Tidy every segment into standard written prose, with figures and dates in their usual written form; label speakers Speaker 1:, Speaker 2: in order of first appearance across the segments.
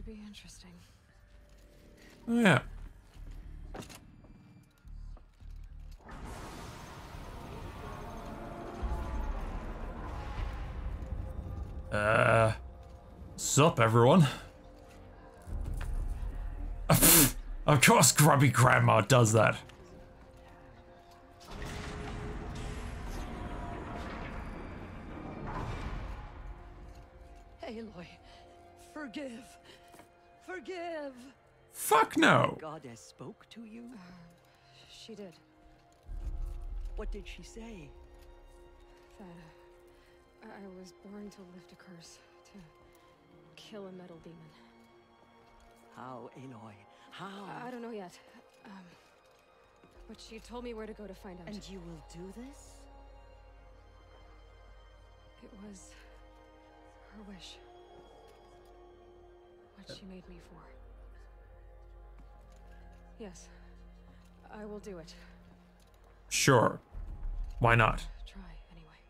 Speaker 1: be interesting.
Speaker 2: Oh, yeah. Sup, everyone? Of course Grubby Grandma does that.
Speaker 3: Aloy, forgive. Forgive.
Speaker 2: Fuck no.
Speaker 3: The goddess spoke to you?
Speaker 1: She did.
Speaker 3: What did she say?
Speaker 1: That I was born to lift a curse, to kill a metal demon.
Speaker 3: How, Aloy? How?
Speaker 1: I don't know yet. But she told me where to go to find out.
Speaker 3: And you will do this?
Speaker 1: It was her wish. What she made me for. Yes, I will do it.
Speaker 2: Sure. Why not?
Speaker 1: Try, anyway.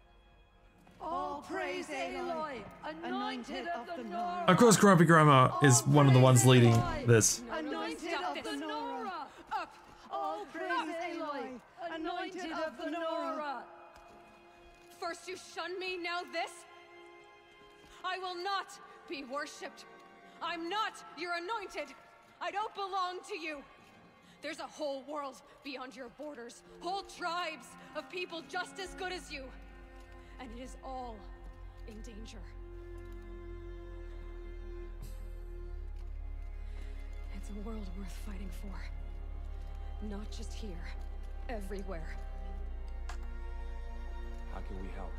Speaker 3: All praise Aloy, anointed of the Nora.
Speaker 2: Of course Grumpy Grandma is one of the ones leading this.
Speaker 3: Anointed of the Nora.
Speaker 1: Up!
Speaker 3: All praise Aloy, anointed of the Nora.
Speaker 1: First you shun me, now this? I will not be worshipped. I'm not your anointed. I don't belong to you. There's a whole world beyond your borders, whole tribes of people just as good as you. And it is all in danger. It's a world worth fighting for. Not just here, everywhere.
Speaker 4: How can we help?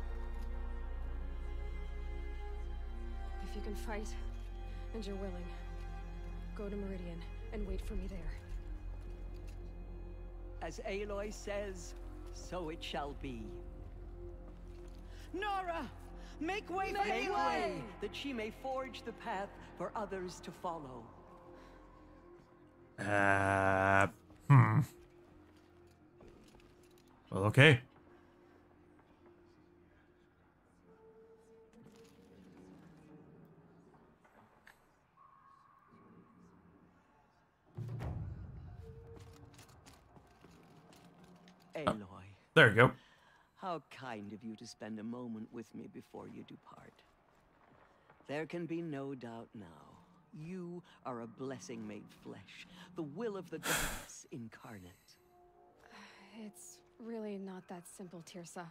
Speaker 1: If you can fight, and you're willing, go to Meridian and wait for me there.
Speaker 3: As Aloy says, so it shall be. Nora! Make way for Aloy! That she may forge the path for others to follow.
Speaker 2: Well, okay.
Speaker 3: Aloy,
Speaker 2: There you go.
Speaker 3: how kind of you to spend a moment with me before you depart. There can be no doubt now. You are a blessing made flesh, the will of the gods incarnate.
Speaker 1: It's really not that simple, Tirsa.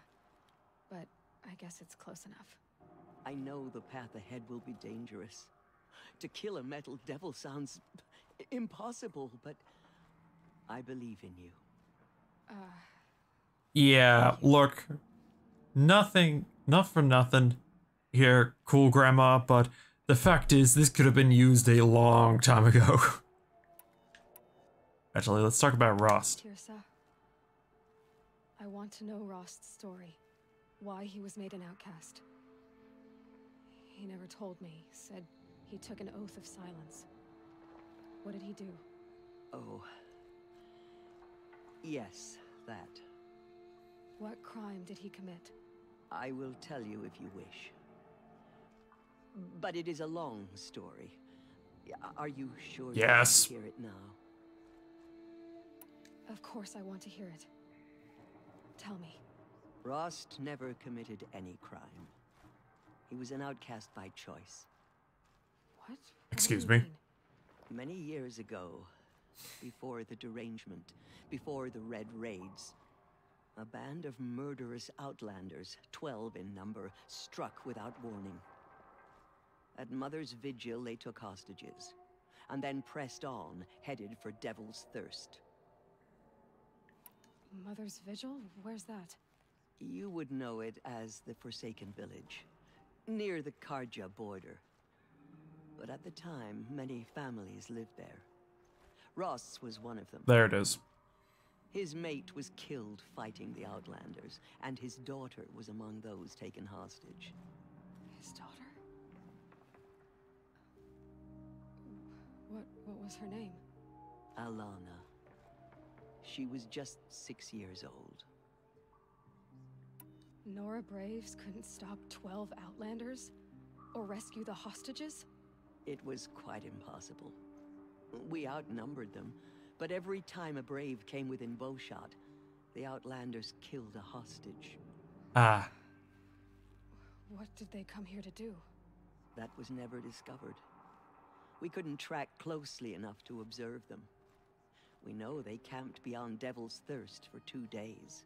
Speaker 1: But I guess it's close enough.
Speaker 3: I know the path ahead will be dangerous. To kill a metal devil sounds impossible, but I believe in you.
Speaker 2: Yeah, look. Nothing, not for nothing here, cool grandma, but the fact is this could have been used a long time ago. Actually, let's talk about Rost.
Speaker 1: Tirsa, I want to know Rost's story. Why he was made an outcast. He never told me. Said he took an oath of silence. What did he do?
Speaker 3: Oh. Yes, that.
Speaker 1: What crime did he commit?
Speaker 3: I will tell you if you wish. But it is a long story. Are you sure
Speaker 2: Yes.
Speaker 3: you want to hear it now?
Speaker 1: Of course I want to hear it. Tell me.
Speaker 3: Rost never committed any crime. He was an outcast by choice.
Speaker 1: What?
Speaker 2: Excuse
Speaker 1: What do you
Speaker 2: me?
Speaker 1: mean?
Speaker 3: Many years ago, before the derangement, before the Red Raids, a band of murderous outlanders, 12 in number, struck without warning. At Mother's Vigil, they took hostages, and then pressed on, headed for Devil's Thirst.
Speaker 1: Mother's Vigil? Where's that?
Speaker 3: You would know it as the Forsaken Village, near the Karja border. But at the time, many families lived there. Ross was one of them.
Speaker 2: There it is.
Speaker 3: His mate was killed fighting the Outlanders, and his daughter was among those taken hostage.
Speaker 1: His daughter? What was her name?
Speaker 3: Alana. She was just 6 years old.
Speaker 1: Nora Braves couldn't stop 12 Outlanders? Or rescue the hostages?
Speaker 3: It was quite impossible. We outnumbered them, but every time a brave came within bowshot, the Outlanders killed a hostage.
Speaker 2: Ah.
Speaker 1: What did they come here to do?
Speaker 3: That was never discovered. We couldn't track closely enough to observe them. We know they camped beyond Devil's Thirst for 2 days.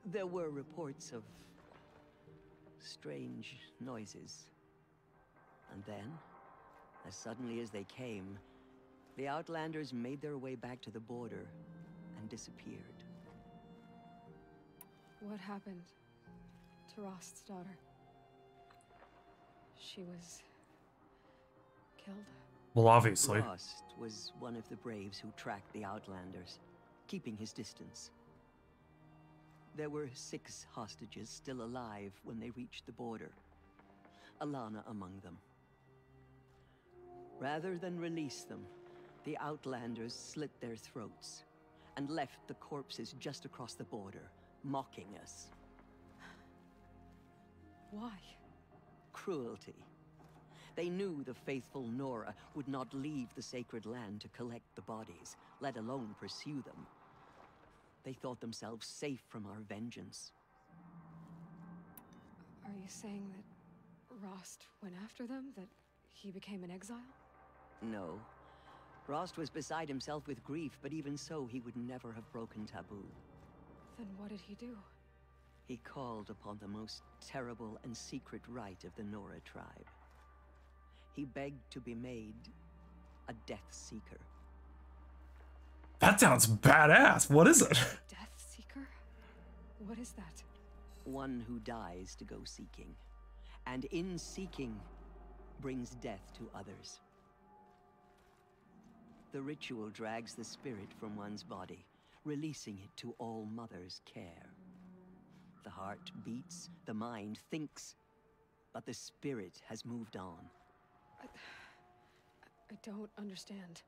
Speaker 3: There were reports of strange noises. And then, as suddenly as they came, the Outlanders made their way back to the border and disappeared.
Speaker 1: What happened to Rost's daughter? She was killed?
Speaker 2: Well, obviously.
Speaker 3: Rost was one of the braves who tracked the Outlanders, keeping his distance. There were 6 hostages still alive when they reached the border, Alana among them. Rather than release them, the Outlanders slit their throats and left the corpses just across the border, mocking us.
Speaker 1: Why?
Speaker 3: Cruelty. They knew the faithful Nora would not leave the sacred land to collect the bodies, let alone pursue them. They thought themselves safe from our vengeance.
Speaker 1: Are you saying that Rost went after them? That he became an exile?
Speaker 3: No. Rost was beside himself with grief, but even so, he would never have broken taboo.
Speaker 1: Then what did he do?
Speaker 3: He called upon the most terrible and secret rite of the Nora tribe. He begged to be made a Death Seeker.
Speaker 2: That sounds badass. What is it?
Speaker 1: Death Seeker? What is that?
Speaker 3: One who dies to go seeking, and in seeking, brings death to others. The ritual drags the spirit from one's body, releasing it to All Mother's care. The heart beats, the mind thinks, but the spirit has moved on.
Speaker 1: I don't understand.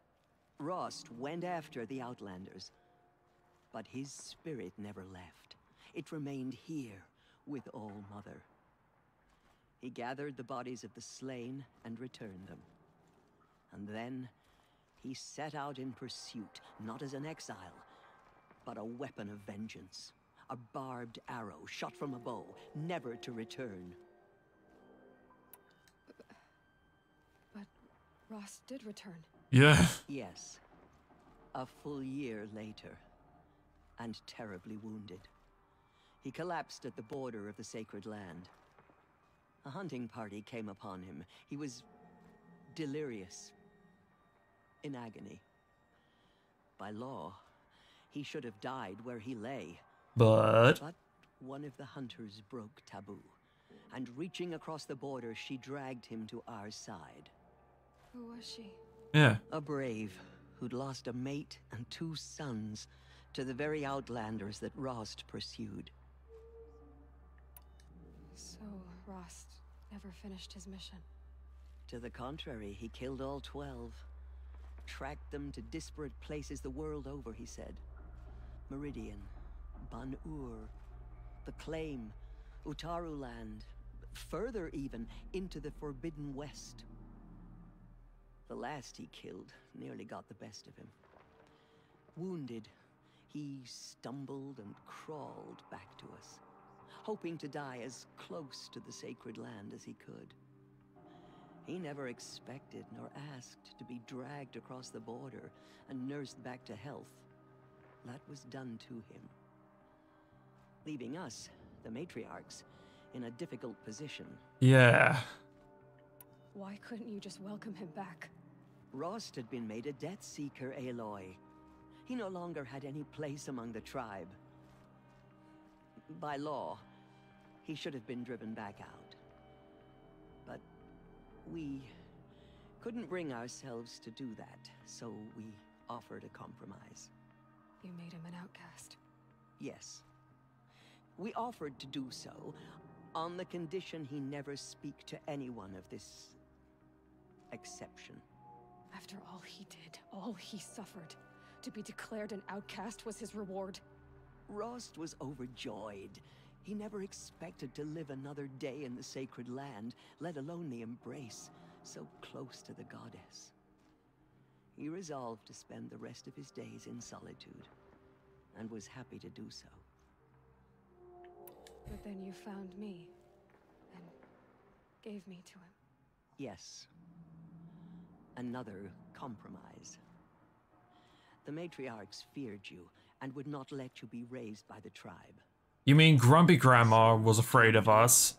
Speaker 3: Rost went after the Outlanders, but his spirit never left. It remained here with All Mother. He gathered the bodies of the slain and returned them. And then he set out in pursuit, not as an exile, but a weapon of vengeance. A barbed arrow shot from a bow, never to return.
Speaker 1: But Rost did return.
Speaker 2: Yeah.
Speaker 3: Yes. A full year later, and terribly wounded. He collapsed at the border of the sacred land. A hunting party came upon him. He was delirious, in agony. By law, he should have died where he lay.
Speaker 2: But
Speaker 3: One of the hunters broke taboo, and reaching across the border, she dragged him to our side.
Speaker 1: Who was she?
Speaker 2: yeah.
Speaker 3: A brave who'd lost a mate and 2 sons to the very Outlanders that Rost pursued.
Speaker 1: So Rost never finished his mission.
Speaker 3: To the contrary, he killed all 12. Tracked them to disparate places the world over, he said. Meridian, Ban-Ur, the Claim, Utaru Land, further even, into the Forbidden West. The last he killed nearly got the best of him. Wounded, he stumbled and crawled back to us, hoping to die as close to the sacred land as he could. He never expected nor asked to be dragged across the border and nursed back to health. That was done to him, leaving us, the matriarchs, in a difficult position.
Speaker 2: Yeah.
Speaker 1: Why couldn't you just welcome him back?
Speaker 3: Rost had been made a Death Seeker, Aloy. He no longer had any place among the tribe. By law, he should have been driven back out. But we couldn't bring ourselves to do that, so we offered a compromise.
Speaker 1: You made him an outcast.
Speaker 3: Yes. We offered to do so on the condition he never speak to anyone of this exception.
Speaker 1: After all he did, all he suffered, to be declared an outcast was his reward.
Speaker 3: Rost was overjoyed. He never expected to live another day in the sacred land, let alone the embrace. so close to the goddess. He resolved to spend the rest of his days in solitude, and was happy to do so.
Speaker 1: But then you found me, and gave me to him.
Speaker 3: Yes. Another compromise. The matriarchs feared you, and would not let you be raised by the tribe.
Speaker 2: You mean Grumpy Grandma was afraid of us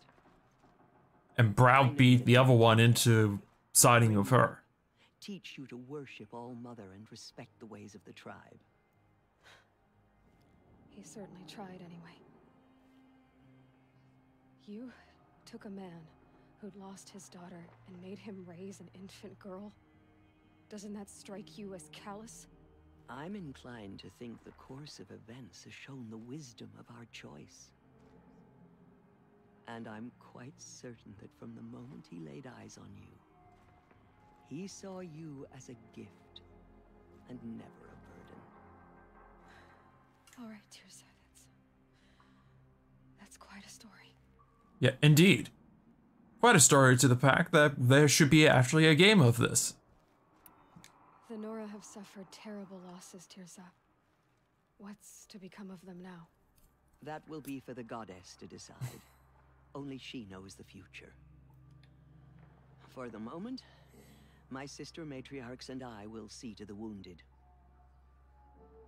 Speaker 2: and browbeat the other one into siding with her?
Speaker 3: Teach you to worship All Mother and respect the ways of the tribe.
Speaker 1: He certainly tried anyway. You took a man who'd lost his daughter and made him raise an infant girl? Doesn't that strike you as callous?
Speaker 3: I'm inclined to think the course of events has shown the wisdom of our choice. And I'm quite certain that from the moment he laid eyes on you, he saw you as a gift and never a burden.
Speaker 1: All right, Tirza, that's quite a story.
Speaker 2: Yeah, indeed. Quite a story to the fact that there should be actually a game of this.
Speaker 1: The Nora have suffered terrible losses, Tirza. What's to become of them now?
Speaker 3: That will be for the goddess to decide. Only she knows the future. For the moment, my sister matriarchs and I will see to the wounded.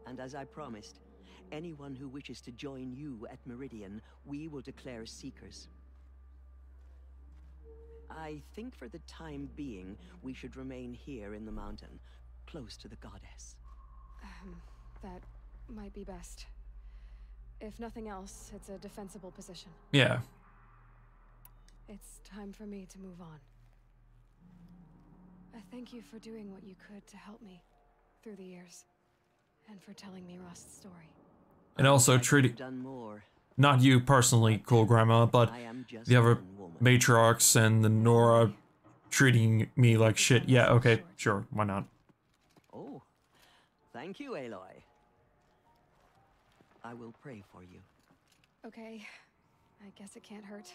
Speaker 3: And as I promised, anyone who wishes to join you at Meridian, we will declare seekers. I think for the time being, we should remain here in the mountain, close to the goddess.
Speaker 1: That might be best. If nothing else, it's a defensible position.
Speaker 2: Yeah.
Speaker 1: It's time for me to move on. I thank you for doing what you could to help me through the years, and for telling me Rost's story.
Speaker 2: And also treating,
Speaker 3: Done more.
Speaker 2: not you personally, Cool Grandma, but
Speaker 3: I am just
Speaker 2: the other
Speaker 3: one woman.
Speaker 2: matriarchs and the Nora treating me like shit. Yeah, okay, sure, why not?
Speaker 3: Oh, thank you, Aloy. I will pray for you.
Speaker 1: Okay, I guess it can't hurt.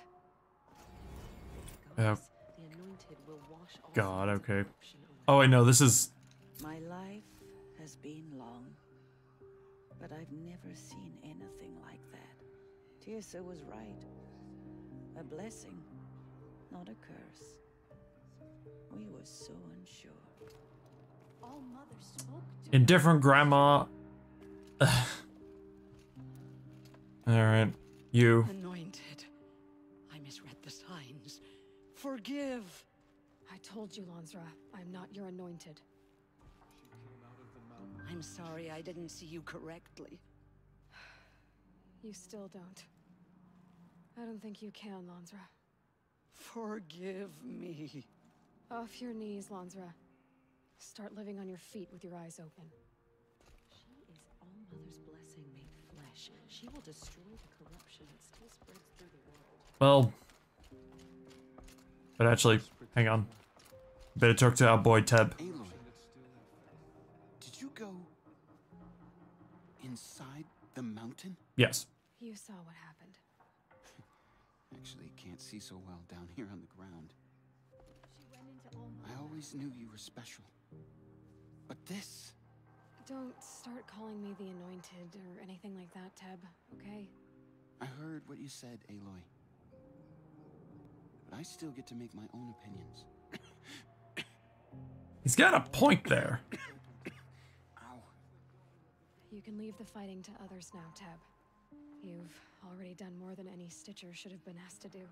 Speaker 2: Oh,
Speaker 4: The anointed will wash all
Speaker 2: God,
Speaker 4: signs of
Speaker 2: okay.
Speaker 4: corruption away.
Speaker 2: Oh, wait, no, this is...
Speaker 5: My life has been long, but I've never seen anything like that. Tirsa was right. A blessing, not a curse. We were so unsure.
Speaker 4: All Mother spoke to
Speaker 2: Indifferent Grandma... Alright, you.
Speaker 5: Anointed. I misread the signs. Forgive.
Speaker 1: I told you, Lansra, I'm not your anointed.
Speaker 5: I'm sorry I didn't see you correctly.
Speaker 1: You still don't. I don't think you can, Lansra.
Speaker 5: Forgive me.
Speaker 1: Off your knees, Lansra. Start living on your feet with your eyes open.
Speaker 4: She is All Mother's blessing made flesh. She will destroy the corruption that still spreads through the world.
Speaker 2: Well... But actually, hang on. Better talk to our boy Teb.
Speaker 6: Aloy, did you go inside the mountain?
Speaker 2: Yes.
Speaker 1: You saw what happened.
Speaker 6: Actually, can't see so well down here on the ground.
Speaker 1: She went into All
Speaker 6: I always knew you were special. But this...
Speaker 1: Don't start calling me the Anointed or anything like that, Teb, okay?
Speaker 6: I heard what you said, Aloy. But I still get to make my own opinions.
Speaker 2: He's got a point there.
Speaker 6: Ow.
Speaker 1: You can leave the fighting to others now, Teb. You've already done more than any Stitcher should have been asked to do.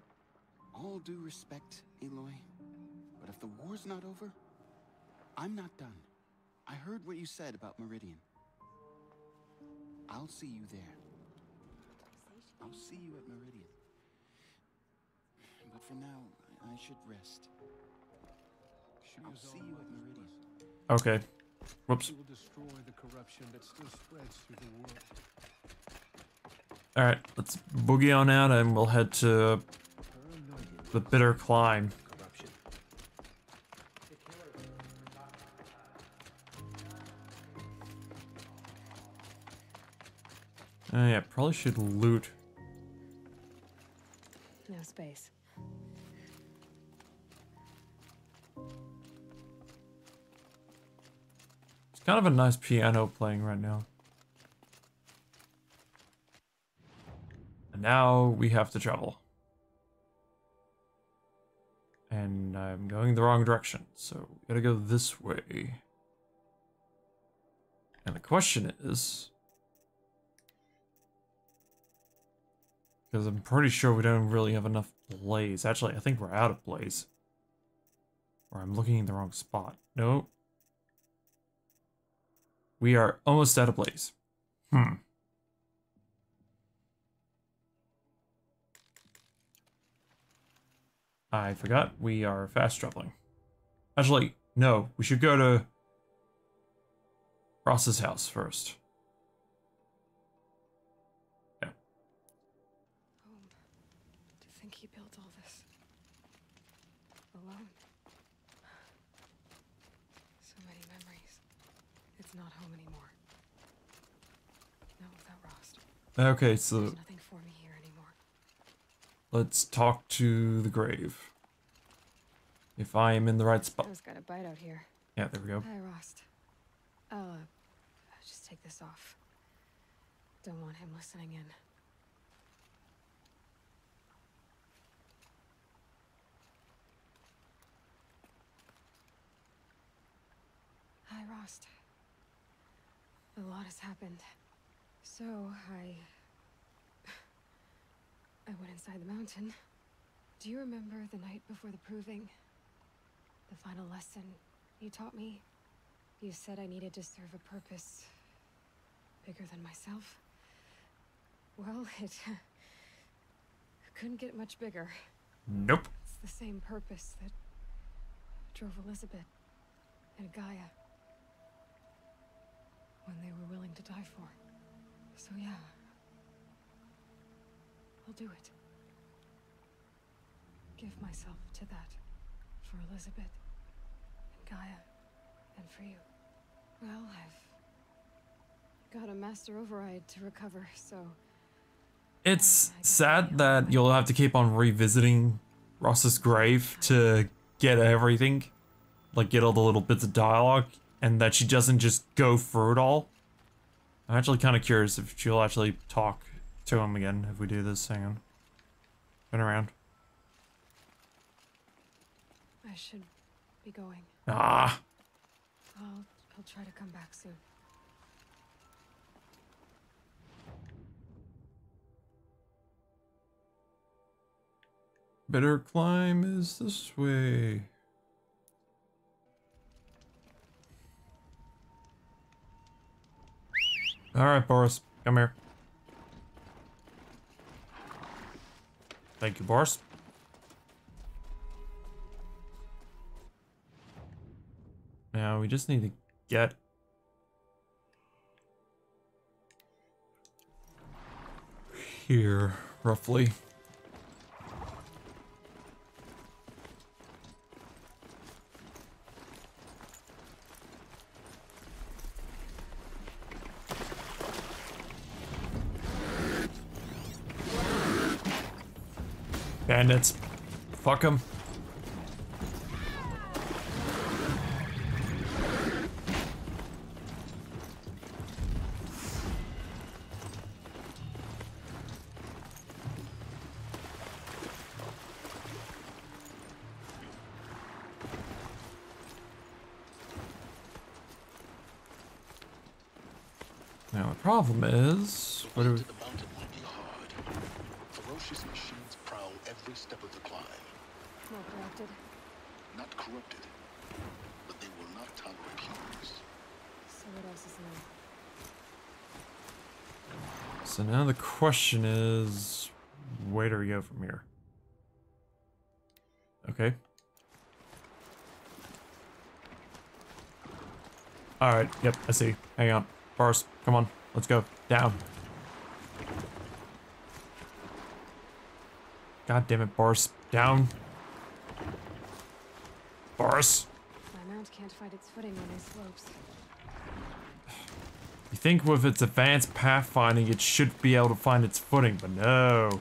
Speaker 6: All due respect, Aloy. But if the war's not over, I'm not done. I heard what you said about Meridian. I'll see you there. I'll see you at Meridian. But for now, I should rest. I'll see you at Meridian.
Speaker 2: Okay. Whoops.
Speaker 7: She will destroy the corruption that still spreads through the world.
Speaker 2: Alright, let's boogie on out and we'll head to
Speaker 7: Her anointed
Speaker 2: the Bitter Climb.
Speaker 7: corruption.
Speaker 2: Yeah, probably should loot.
Speaker 1: No space.
Speaker 2: kind of a nice piano playing right now. And now we have to travel. And I'm going the wrong direction, so we gotta go this way. And the question is... because I'm pretty sure we don't really have enough blaze. Actually, I think we're out of blaze. Or I'm looking in the wrong spot. No. We are almost out of blaze. I forgot we are fast traveling. Actually, no. We should go to Ross's house first. Yeah.
Speaker 1: Home. To think he built all this alone. So many memories. It's not home anymore. Not without Rost.
Speaker 2: Okay, so
Speaker 1: There's nothing for me here anymore.
Speaker 2: let's talk to the grave. If I am in the right spot.
Speaker 1: Joe's got a bite out here.
Speaker 2: Yeah, there we go.
Speaker 1: Hi, Rost. I'll just take this off. Don't want him listening in. Hi, Rost. A lot has happened. So, I went inside the mountain. Do you remember the night before the proving? The final lesson you taught me? You said I needed to serve a purpose bigger than myself. Well, it couldn't get much bigger.
Speaker 2: Nope.
Speaker 1: It's the same purpose that drove Elizabeth and Gaia when they were willing to die for. So yeah, I'll do it. Give myself to that for Elizabeth and Gaia and for you. Well, I've got a master override to recover, so...
Speaker 2: It's sad that you'll have to keep on revisiting Ross's grave to get everything. Like, get all the little bits of dialogue, and that she doesn't just go through it all. I'm actually kind of curious if she'll actually talk to him again if we do this. Hang on. Been around.
Speaker 1: I should be going.
Speaker 2: Ah!
Speaker 1: I'll try to come back soon.
Speaker 2: Better climb is this way. Alright, Boris. Come here. Thank you, Boris. Now we just need to get here, roughly. Bandits. Fuck them. Now the problem is, what do we...
Speaker 8: The mountain will be hard. Ferocious machines prowl every step of the climb.
Speaker 1: Not corrupted.
Speaker 8: Not corrupted, but they will not tolerate humans.
Speaker 1: So what else is new?
Speaker 2: So now the question is, where do we go from here? Okay. Alright, yep, I see. Hang on. Boris, come on. Let's go. Down. God damn it, Boris. Down. Boris.
Speaker 1: My mount can't find its footing on these slopes.
Speaker 2: You think with its advanced pathfinding it should be able to find its footing, but no.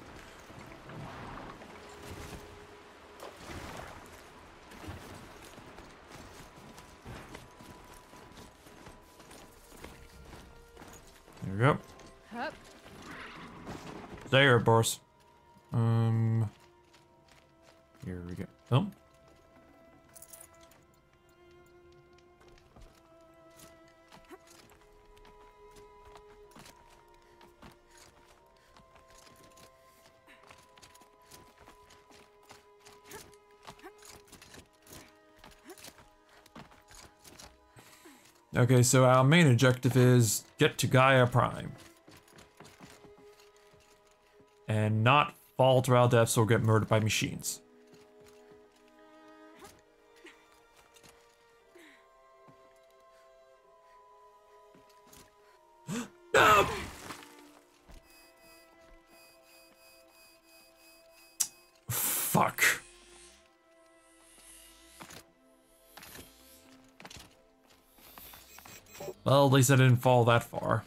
Speaker 2: we go.
Speaker 1: Hup.
Speaker 2: There, boss. Here we go. Oh. Okay, so our main objective is get to Gaia Prime. And not fall to our deaths or get murdered by machines. No! Fuck. Well, at least I didn't fall that far.